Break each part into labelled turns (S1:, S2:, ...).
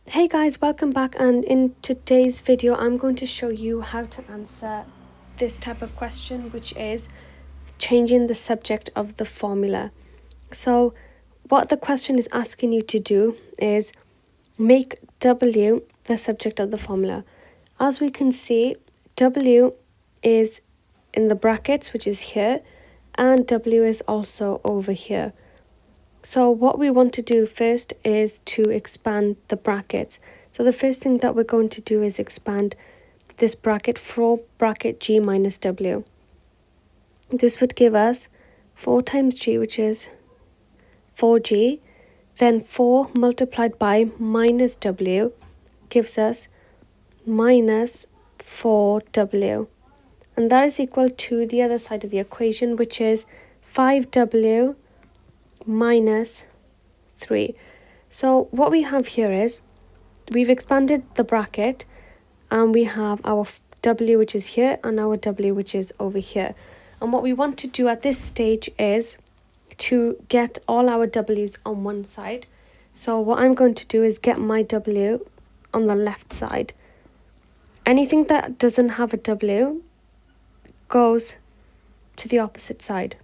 S1: Hey guys, welcome back, and in today's video I'm going to show you how to answer this type of question, which is changing the subject of the formula. So what the question is asking you to do is make W the subject of the formula. As we can see, W is in the brackets, which is here, and W is also over here. So what we want to do first is to expand the brackets. So the first thing that we're going to do is expand this bracket for bracket G minus W. This would give us 4 times G, which is 4G. Then 4 multiplied by minus W gives us minus 4W. And that is equal to the other side of the equation, which is 5W minus 3. So what we have here is we've expanded the bracket and we have our W, which is here, and our W, which is over here. And what we want to do at this stage is to get all our W's on one side. So what I'm going to do is get my W on the left side. Anything that doesn't have a W goes to the opposite side.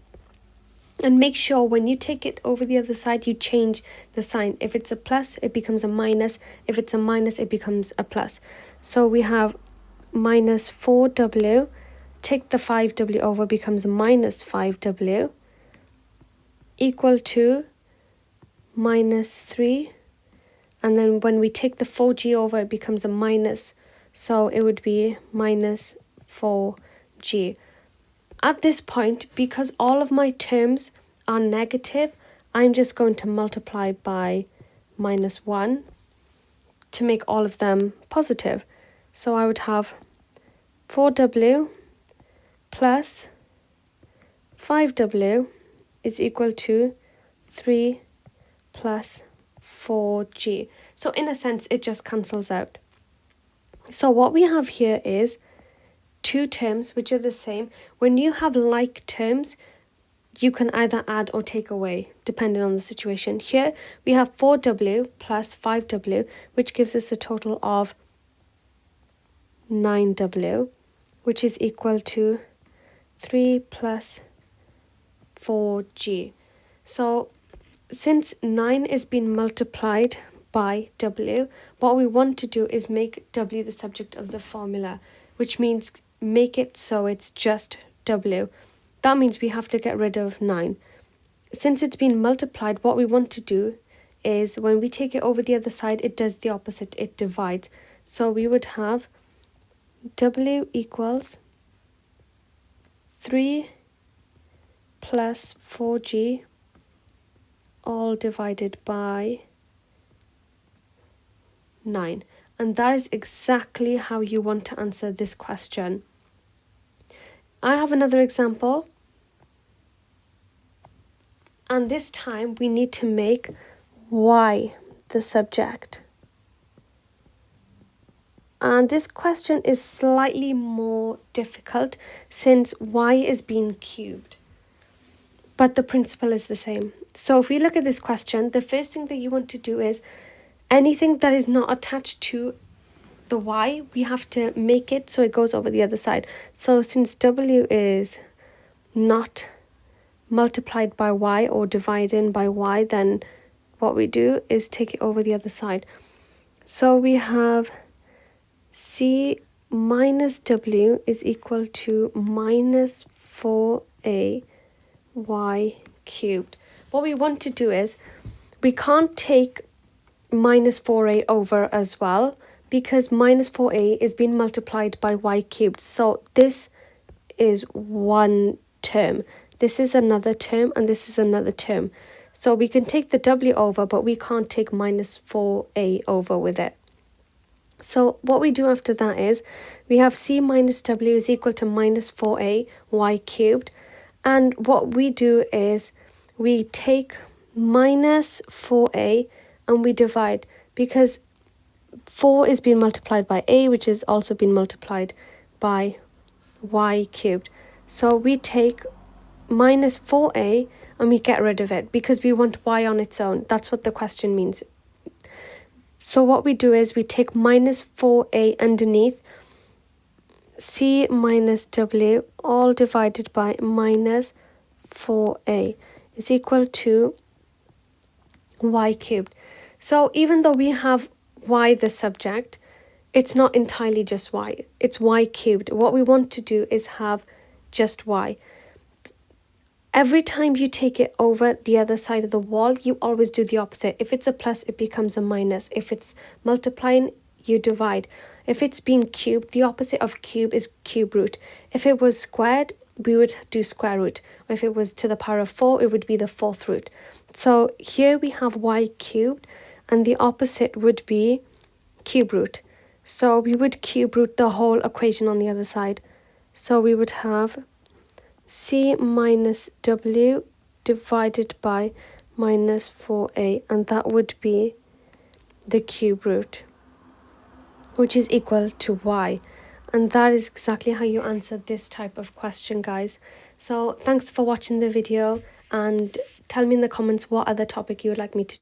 S1: And make sure when you take it over the other side, you change the sign. If it's a plus, it becomes a minus. If it's a minus, it becomes a plus. So we have minus 4W. Take the 5W over, becomes minus 5W. Equal to minus 3. And then when we take the 4G over, it becomes a minus. So it would be minus 4G. At this point, because all of my terms are negative, I'm just going to multiply by minus 1 to make all of them positive. So I would have 4W plus 5W is equal to 3 plus 4G. So in a sense, it just cancels out. So what we have here is two terms which are the same. When you have like terms, you can either add or take away depending on the situation. Here we have 4W plus 5W, which gives us a total of 9W, which is equal to 3 plus 4G. So since 9 is being multiplied by W, what we want to do is make W the subject of the formula, which means make it so it's just W. That means we have to get rid of 9. Since it's been multiplied, what we want to do is when we take it over the other side, it does the opposite, it divides. So we would have W equals 3 plus 4G all divided by 9. And that is exactly how you want to answer this question. I have another example. And this time we need to make Y the subject. And this question is slightly more difficult since Y is being cubed. But the principle is the same. So if we look at this question, the first thing that you want to do is anything that is not attached to the Y, we have to make it so it goes over the other side. So since W is not multiplied by Y or divided by Y, then what we do is take it over the other side. So we have C minus W is equal to minus 4A Y cubed. What we want to do is we can't take minus 4A over as well, because minus 4A is being multiplied by Y cubed. So this is one term. This is another term, and this is another term. So we can take the W over, but we can't take minus 4A over with it. So what we do after that is we have C minus W is equal to minus 4A Y cubed. And what we do is we take minus 4A and we divide, because 4 is being multiplied by A, which is also being multiplied by Y cubed. So we take minus 4A and we get rid of it because we want Y on its own. That's what the question means. So what we do is we take minus 4a underneath, c minus w all divided by minus 4a is equal to y cubed. So even though we have y the subject, it's not entirely just y, it's y cubed. What we want to do is have just y. Every time you take it over the other side of the wall, you always do the opposite. If it's a plus, it becomes a minus. If it's multiplying, you divide. If it's being cubed, the opposite of cube is cube root. If it was squared, we would do square root. If it was to the power of 4, it would be the fourth root. So here we have y cubed, and the opposite would be cube root. So we would cube root the whole equation on the other side. So we would have c minus w divided by minus 4a, and that would be the cube root, which is equal to y. And that is exactly how you answer this type of question, guys. So thanks for watching the video, and tell me in the comments what other topic you would like me to